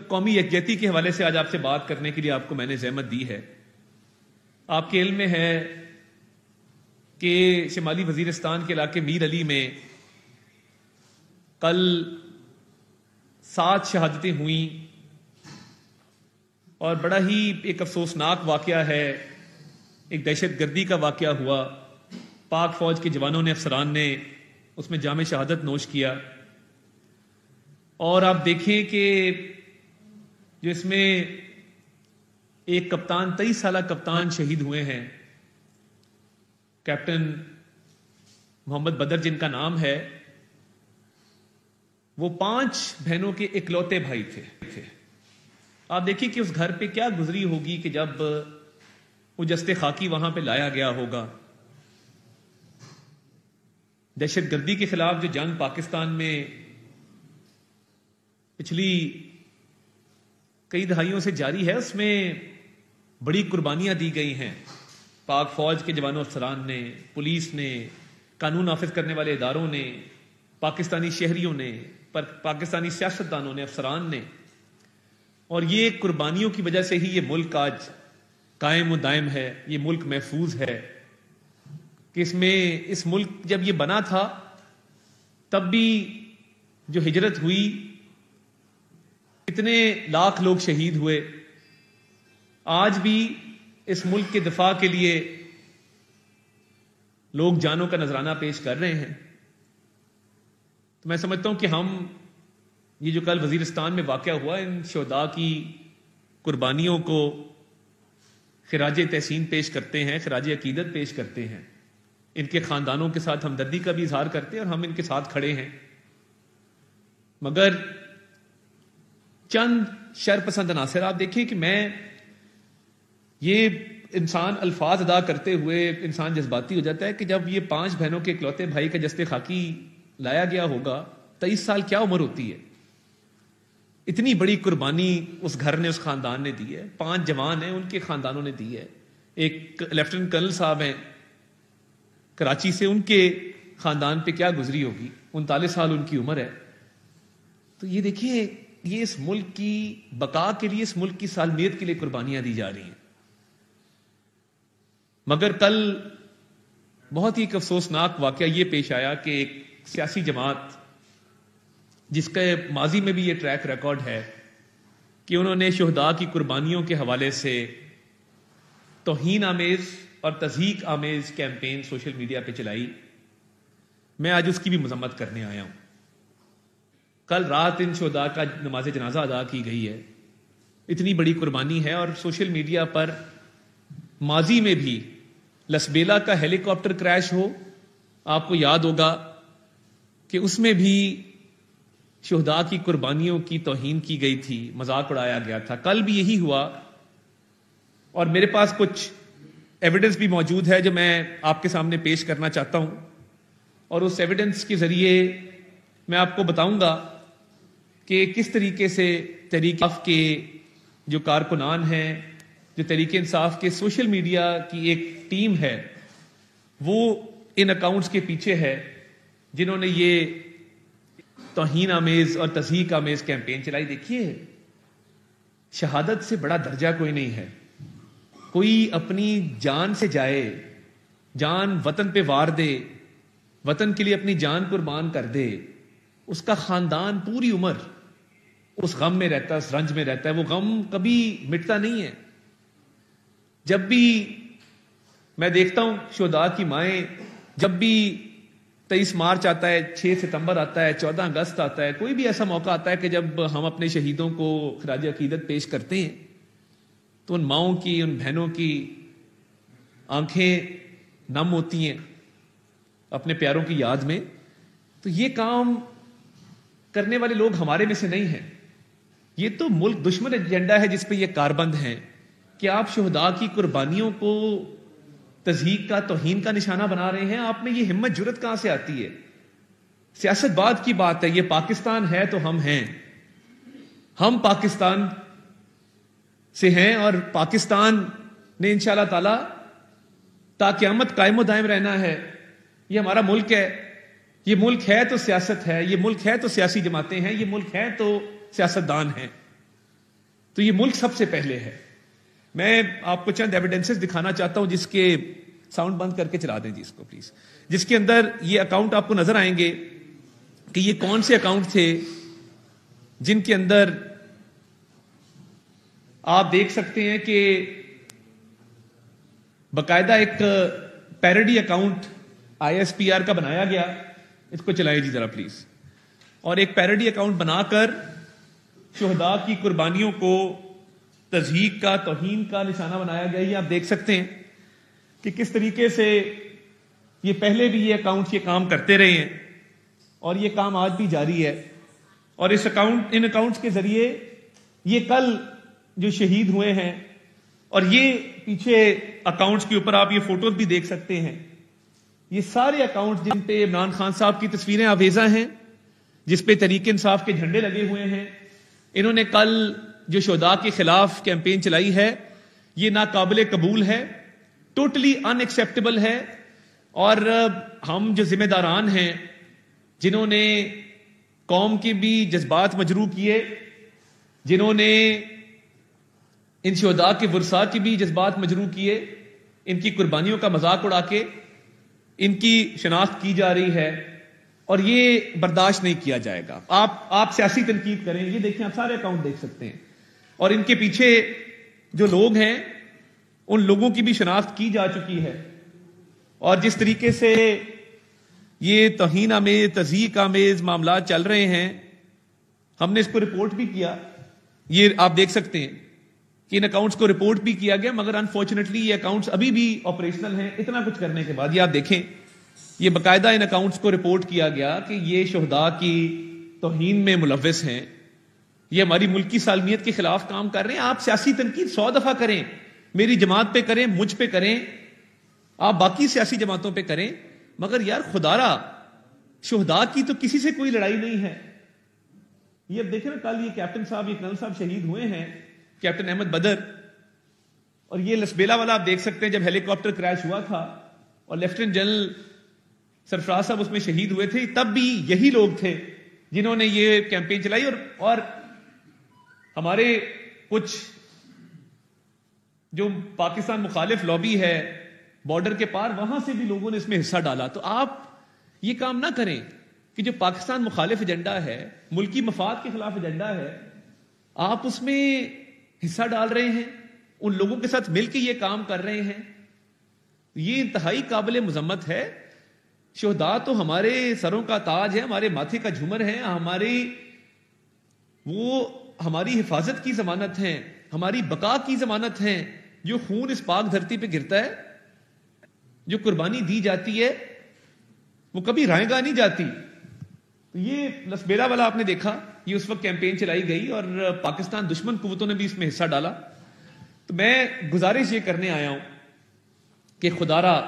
قومی یکجہتی کے حوالے سے آج آپ سے بات کرنے کے لیے آپ کو میں نے زحمت دی ہے. آپ کے علم میں ہے کہ شمالی وزیرستان کے علاقے میر علی میں کل 7 شہادتیں ہوئیں اور بڑا ہی ایک افسوسناک واقعہ ہے. ایک دہشت گردی کا واقعہ ہوا. پاک فوج کے جوانوں نے، افسران نے اس میں جام شہادت نوش کیا. اور آپ دیکھیں کہ جو اس میں ایک کپتان، 23 سالہ کپتان شہید ہوئے ہیں، کیپٹن محمد بدر جن کا نام ہے. وہ 5 بہنوں کے اکلوتے بھائی تھے. آپ دیکھیں کہ اس گھر پہ کیا گزری ہوگی کہ جب وہ جستے خاکی وہاں پہ لایا گیا ہوگا. دہشت گردی کے خلاف جو جنگ پاکستان میں پچھلی کئی دہائیوں سے جاری ہے، اس میں بڑی قربانیاں دی گئی ہیں. پاک فوج کے جوانوں، افسران نے، پولیس نے، قانون نافذ کرنے والے اداروں نے، پاکستانی شہریوں نے، پاکستانی سیاستدانوں نے، افسران نے. اور یہ قربانیوں کی وجہ سے ہی یہ ملک آج قائم و دائم ہے، یہ ملک محفوظ ہے. کہ اس ملک جب یہ بنا تھا تب بھی جو ہجرت ہوئی، اتنے لاکھ لوگ شہید ہوئے. آج بھی اس ملک کے دفاع کے لیے لوگ جانوں کا نذرانہ پیش کر رہے ہیں. تو میں سمجھتا ہوں کہ ہم یہ جو کل وزیرستان میں واقعہ ہوا، ان شہداء کی قربانیوں کو خراج تحسین پیش کرتے ہیں، خراج عقیدت پیش کرتے ہیں. ان کے خاندانوں کے ساتھ ہمدردی کا بھی اظہار کرتے ہیں اور ہم ان کے ساتھ کھڑے ہیں. مگر چند شر پسند عناصر آپ دیکھیں کہ یہ انسان الفاظ ادا کرتے ہوئے انسان جذباتی ہو جاتا ہے کہ جب یہ 5 بہنوں کے اکلوتے بھائی کا جستے خاکی لایا گیا ہوگا، 23 سال کیا عمر ہوتی ہے. اتنی بڑی قربانی اس گھر نے، اس خاندان نے دی ہے. 5 جوان ہیں، ان کے خاندانوں نے دی ہے. ایک لیفٹیننٹ کرنل صاحب ہیں کراچی سے، ان کے خاندان پہ کیا گزری ہوگی. 39 سال ان کی عمر ہے. تو یہ دیکھیے، یہ اس ملک کی بقا کے لیے، اس ملک کی سالمیت کے لیے قربانیاں دی جا رہی ہیں. مگر کل بہت ہی ایک افسوسناک واقعہ یہ پیش آیا کہ ایک سیاسی جماعت، جس کے ماضی میں بھی یہ ٹریک ریکارڈ ہے کہ انہوں نے شہداء کی قربانیوں کے حوالے سے توہین آمیز اور تضحیک آمیز کیمپین سوشل میڈیا پہ چلائی. میں آج اس کی بھی مذمت کرنے آیا ہوں. کل رات ان شہداء کا نماز جنازہ ادا کی گئی ہے. اتنی بڑی قربانی ہے. اور سوشل میڈیا پر ماضی میں بھی لسبیلا کا ہیلی کاپٹر کریش ہو، آپ کو یاد ہوگا کہ اس میں بھی شہداء کی قربانیوں کی توہین کی گئی تھی، مذاق اڑایا گیا تھا. کل بھی یہی ہوا. اور میرے پاس کچھ ایویڈنس بھی موجود ہے جو میں آپ کے سامنے پیش کرنا چاہتا ہوں. اور اس ایویڈنس کے ذریعے میں آپ کو بتاؤں گا کہ کس طریقے سے تحریک انصاف کے جو کارکنان ہیں، جو تحریک انصاف کے سوشل میڈیا کی ایک ٹیم ہے، وہ ان اکاؤنٹس کے پیچھے ہے جنہوں نے یہ توہین آمیز اور تضحیک آمیز کیمپین چلائی. دیکھیے، شہادت سے بڑا درجہ کوئی نہیں ہے. کوئی اپنی جان سے جائے، جان وطن پہ وار دے، وطن کے لیے اپنی جان قربان کر دے، اس کا خاندان پوری عمر اس غم میں رہتا ہے، اس رنج میں رہتا ہے. وہ غم کبھی مٹتا نہیں ہے. جب بھی میں دیکھتا ہوں شہداء کی مائیں، جب بھی 23 مارچ آتا ہے، 6 ستمبر آتا ہے، 14 اگست آتا ہے، کوئی بھی ایسا موقع آتا ہے کہ جب ہم اپنے شہیدوں کو خراج عقیدت پیش کرتے ہیں، تو ان ماؤں کی، ان بہنوں کی آنکھیں نم ہوتی ہیں اپنے پیاروں کی یاد میں. تو یہ کام کرنے والے لوگ ہمارے میں سے نہیں ہیں. یہ تو ملک دشمن ایجنڈا ہے جس پہ یہ کاربند ہیں کہ آپ شہداء کی قربانیوں کو تضحیک کا، توہین کا نشانہ بنا رہے ہیں. آپ میں یہ ہمت جرأت کہاں سے آتی ہے؟ سیاست بعد کی بات ہے. یہ پاکستان ہے تو ہم ہیں. ہم پاکستان سے ہیں اور پاکستان نے انشاءاللہ تعالی تا قیامت قائم و دائم رہنا ہے. یہ ہمارا ملک ہے. یہ ملک ہے تو سیاست ہے. یہ ملک ہے تو سیاسی جماعتیں ہیں. یہ ملک ہے تو سیاستدان ہیں. تو یہ ملک سب سے پہلے ہے. میں آپ کو چند ایویڈنسز دکھانا چاہتا ہوں جس کے ساؤنڈ بند کر کے چلا دیں جی اس کو پلیز, جس کے اندر یہ اکاؤنٹ آپ کو نظر آئیں گے کہ یہ کون سے اکاؤنٹ تھے جن کے اندر آپ دیکھ سکتے ہیں کہ باقاعدہ ایک پیروڈی اکاؤنٹ ISPR کا بنایا گیا. اس کو چلائیں جی ذرا پلیز. اور ایک پیروڈی اکاؤنٹ بنا کر شہداء کی قربانیوں کو تضحیک کا, توہین کا نشانہ بنایا گیا. یہ آپ دیکھ سکتے ہیں کہ کس طریقے سے یہ پہلے بھی یہ اکاؤنٹ یہ کام کرتے رہے ہیں اور یہ کام آج بھی جاری ہے. اور ان اکاؤنٹس کے ذریعے یہ کل جو شہید ہوئے ہیں, اور یہ پیچھے اکاؤنٹس کے اوپر آپ یہ فوٹوز بھی دیکھ سکتے ہیں, یہ سارے اکاؤنٹس جن پہ عمران خان صاحب کی تصویریں آویزاں ہیں, جس پہ تحریک انصاف کے جھنڈے لگے ہوئے ہیں. انہوں نے کل جو شہداء کے خلاف کیمپین چلائی ہے, یہ ناقابل قبول ہے, ٹوٹلی ان ایکسیپٹیبل ہے. اور ہم جو ذمہ داران ہیں جنہوں نے قوم کے بھی جذبات مجروح کیے, جنہوں نے ان شہداء کے ورثاء کے بھی جذبات مجروح کیے, ان کی قربانیوں کا مذاق اڑا کے ان کی شناخت کی جا رہی ہے, اور یہ برداشت نہیں کیا جائے گا. آپ سیاسی تنقید کریں, یہ دیکھیں آپ سارے اکاؤنٹ دیکھ سکتے ہیں, اور ان کے پیچھے جو لوگ ہیں ان لوگوں کی بھی شناخت کی جا چکی ہے. اور جس طریقے سے یہ توہین آمیز, تضحیک آمیز معاملات چل رہے ہیں, ہم نے اس کو رپورٹ بھی کیا. یہ آپ دیکھ سکتے ہیں کہ ان اکاؤنٹس کو رپورٹ بھی کیا گیا, مگر انفارچونیٹلی یہ اکاؤنٹس ابھی بھی آپریشنل ہیں. اتنا کچھ کرنے کے بعد یہ آپ دیکھیں, یہ باقاعدہ ان اکاؤنٹس کو رپورٹ کیا گیا کہ یہ شہداء کی توہین میں ملوث ہیں, یہ ہماری ملکی سالمیت کے خلاف کام کر رہے ہیں. آپ سیاسی تنقید 100 دفعہ کریں, میری جماعت پہ کریں, مجھ پہ کریں, آپ باقی سیاسی جماعتوں پہ کریں, مگر یار خدا را شہداء کی تو کسی سے کوئی لڑائی نہیں ہے. یہ اب دیکھیں نا, کل یہ کیپٹن صاحب, یہ کرنل صاحب شہید ہوئے ہیں, کیپٹن احمد بدر. اور یہ لسبیلا والا آپ دیکھ سکتے ہیں جب ہیلی کاپٹر کریش ہوا تھا اور لیفٹیننٹ جنرل سرفراز صاحب اس میں شہید ہوئے تھے, تب بھی یہی لوگ تھے جنہوں نے یہ کیمپین چلائی. اور ہمارے کچھ جو پاکستان مخالف لابی ہے بارڈر کے پار, وہاں سے بھی لوگوں نے اس میں حصہ ڈالا. تو آپ یہ کام نہ کریں کہ جو پاکستان مخالف ایجنڈا ہے, ملکی مفاد کے خلاف ایجنڈا ہے, آپ اس میں حصہ ڈال رہے ہیں, ان لوگوں کے ساتھ مل کے یہ کام کر رہے ہیں. یہ انتہائی قابل مذمت ہے. شہداء تو ہمارے سروں کا تاج ہے, ہمارے ماتھے کا جھومر ہے, ہماری حفاظت کی ضمانت ہے, ہماری بقا کی ضمانت ہے. جو خون اس پاک دھرتی پہ گرتا ہے, جو قربانی دی جاتی ہے, وہ کبھی رائے گاہ نہیں جاتی. یہ لسبیلا والا آپ نے دیکھا, یہ اس وقت کیمپین چلائی گئی اور پاکستان دشمن قوتوں نے بھی اس میں حصہ ڈالا. تو میں گزارش یہ کرنے آیا ہوں کہ خدا را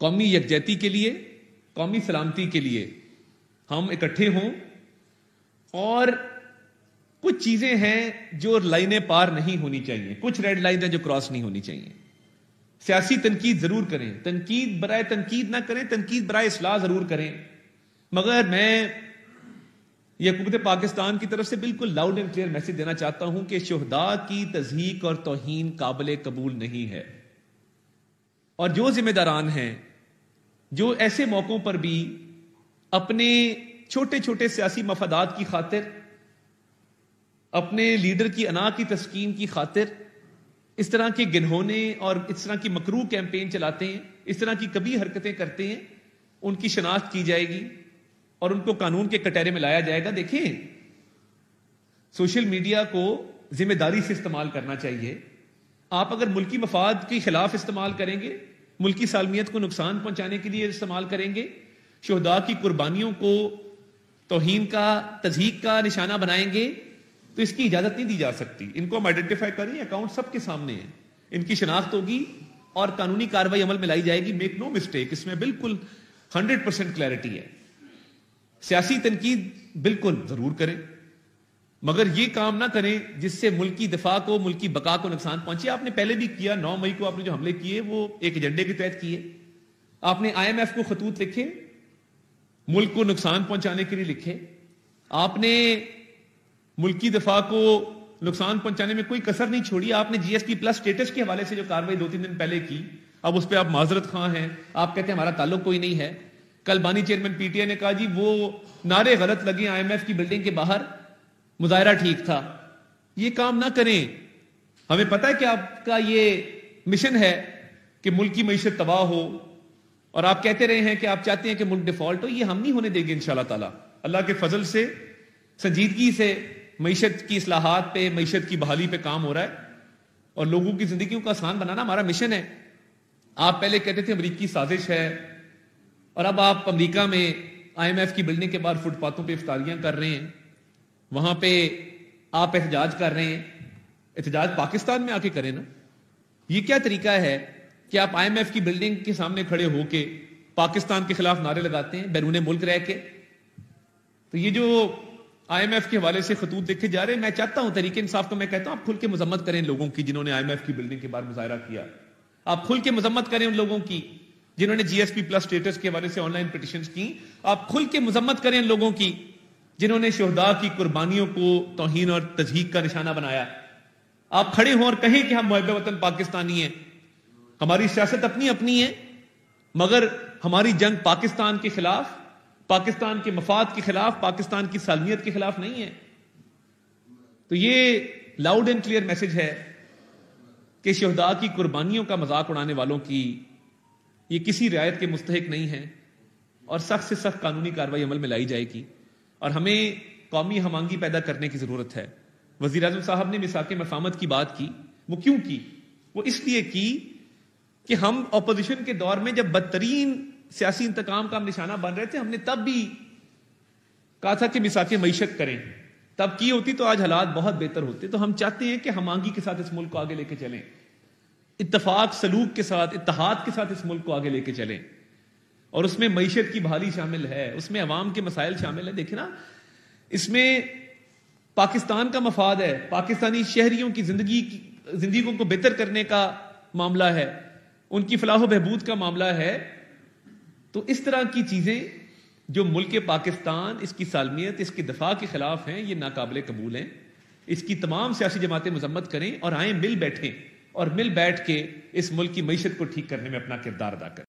قومی یکجہتی کے لیے, قومی سلامتی کے لیے ہم اکٹھے ہوں, اور کچھ چیزیں ہیں جو لائنیں پار نہیں ہونی چاہیے, کچھ ریڈ لائن ہیں جو کراس نہیں ہونی چاہیے. سیاسی تنقید ضرور کریں, تنقید برائے تنقید نہ کریں, تنقید برائے اصلاح ضرور کریں, مگر میں یہ حکومت پاکستان کی طرف سے بالکل لاؤڈ اینڈ کلیئر میسج دینا چاہتا ہوں کہ شہداء کی تضحیک اور توہین قابل قبول نہیں ہے. اور جو ذمہ داران ہیں جو ایسے موقعوں پر بھی اپنے چھوٹے چھوٹے سیاسی مفادات کی خاطر, اپنے لیڈر کی انا کی تسکین کی خاطر اس طرح کے گنہونے اور اس طرح کی مکروہ کیمپین چلاتے ہیں, اس طرح کی کبھی حرکتیں کرتے ہیں, ان کی شناخت کی جائے گی اور ان کو قانون کے کٹہرے میں لایا جائے گا. دیکھیں, سوشل میڈیا کو ذمہ داری سے استعمال کرنا چاہیے. آپ اگر ملکی مفاد کے خلاف استعمال کریں گے, ملکی سالمیت کو نقصان پہنچانے کے لیے استعمال کریں گے, شہداء کی قربانیوں کو توہین کا, تضحیک کا نشانہ بنائیں گے, تو اس کی اجازت نہیں دی جا سکتی. ان کو ہم آئیڈینٹیفائی کریں, اکاؤنٹ سب کے سامنے ہیں, ان کی شناخت ہوگی اور قانونی کارروائی عمل میں لائی جائے گی. میک نو مسٹیک, اس میں بالکل 100% کلیئرٹی ہے. سیاسی تنقید بالکل ضرور کریں, مگر یہ کام نہ کریں جس سے ملکی دفاع کو, ملکی بقا کو نقصان پہنچے. آپ نے پہلے بھی کیا, 9 مئی کو آپ نے جو حملے کیے وہ ایک ایجنڈے کے تحت کیے. آپ نے IMF کو خطوط لکھے, ملک کو نقصان پہنچانے کے لیے لکھے. آپ نے ملکی دفاع کو نقصان پہنچانے میں کوئی کسر نہیں چھوڑی. آپ نے جی ایس ٹی پلس اسٹیٹس کے حوالے سے جو کاروائی 2-3 دن پہلے کی, اب اس پہ آپ معذرت خواہ ہیں, آپ کہتے ہیں ہمارا تعلق کوئی نہیں ہے. کل بانی چیئرمین پی ٹی آئی نے کہا جی وہ نعرے غلط لگے آئی ایم ایف کی بلڈنگ کے باہر, مظاہرہ ٹھیک تھا. یہ کام نہ کریں. ہمیں پتہ ہے کہ آپ کا یہ مشن ہے کہ ملک کی معیشت تباہ ہو, اور آپ کہتے رہے ہیں کہ آپ چاہتے ہیں کہ ملک ڈیفالٹ ہو. یہ ہم نہیں ہونے دیں گے انشاءاللہ تعالی. اللہ کے فضل سے سنجیدگی سے معیشت کی اصلاحات پہ, معیشت کی بحالی پہ کام ہو رہا ہے, اور لوگوں کی زندگیوں کو آسان بنانا ہمارا مشن ہے. آپ پہلے کہتے تھے امریکی سازش ہے, اور اب آپ امریکہ میں آئی ایم ایف کی بلڈنگ کے باہر فٹ پاتھوں پہ افطاریاں کر رہے ہیں, وہاں پہ آپ احتجاج کر رہے ہیں. احتجاج پاکستان میں آ کے کریں نا. یہ کیا طریقہ ہے کہ آپ آئی ایم ایف کی بلڈنگ کے سامنے کھڑے ہو کے پاکستان کے خلاف نعرے لگاتے ہیں بیرون ملک رہ کے؟ تو یہ جو آئی ایم ایف کے حوالے سے خطوط دیکھے جا رہے ہیں, میں چاہتا ہوں تحریک انصاف کو میں کہتا ہوں آپ کھل کے مذمت کریں لوگوں کی جنہوں نے آئی ایم ایف کی بلڈنگ کے باہر مظاہرہ کیا. آپ کھل کے مذمت کریں ان لوگوں کی جنہوں نے جی ایس پی پلس اسٹیٹس کے حوالے سے آن لائن پٹیشنز کی. آپ کھل کے مذمت کریں ان لوگوں کی جنہوں نے شہداء کی قربانیوں کو توہین اور تضحیک کا نشانہ بنایا. آپ کھڑے ہوں اور کہیں کہ ہم محب وطن پاکستانی ہیں. ہماری سیاست اپنی اپنی ہے, مگر ہماری جنگ پاکستان کے خلاف, پاکستان کے مفاد کے خلاف, پاکستان کی سالمیت کے خلاف نہیں ہے. تو یہ لاؤڈ اینڈ کلیئر میسج ہے کہ شہداء کی قربانیوں کا مذاق اڑانے والوں کی یہ کسی رعایت کے مستحق نہیں ہے, اور سخت سے سخت قانونی کارروائی عمل میں لائی جائے گی. اور ہمیں قومی ہم آہنگی پیدا کرنے کی ضرورت ہے. وزیر اعظم صاحب نے میثاق مفاہمت کی بات کی, وہ کیوں کی؟ وہ اس لیے کی کہ ہم اپوزیشن کے دور میں جب بدترین سیاسی انتقام کا ہم نشانہ بن رہے تھے, ہم نے تب بھی کہا تھا کہ میثاق معیشت کریں. تب کی ہوتی تو آج حالات بہت بہتر ہوتے. تو ہم چاہتے ہیں کہ ہم آہنگی کے ساتھ اس ملک کو آگے لے کے چلیں, اتفاق سلوک کے ساتھ, اتحاد کے ساتھ اس ملک کو آگے لے کے چلیں. اور اس میں معیشت کی بحالی شامل ہے, اس میں عوام کے مسائل شامل ہیں. دیکھیں نا, اس میں پاکستان کا مفاد ہے, پاکستانی شہریوں کی زندگیوں کو بہتر کرنے کا معاملہ ہے, ان کی فلاح و بہبود کا معاملہ ہے. تو اس طرح کی چیزیں جو ملک پاکستان, اس کی سالمیت, اس کے دفاع کے خلاف ہیں, یہ ناقابل قبول ہیں. اس کی تمام سیاسی جماعتیں مذمت کریں اور آئیں مل بیٹھیں اور مل بیٹھ کے اس ملک کی معیشت کو ٹھیک کرنے میں اپنا کردار ادا کریں.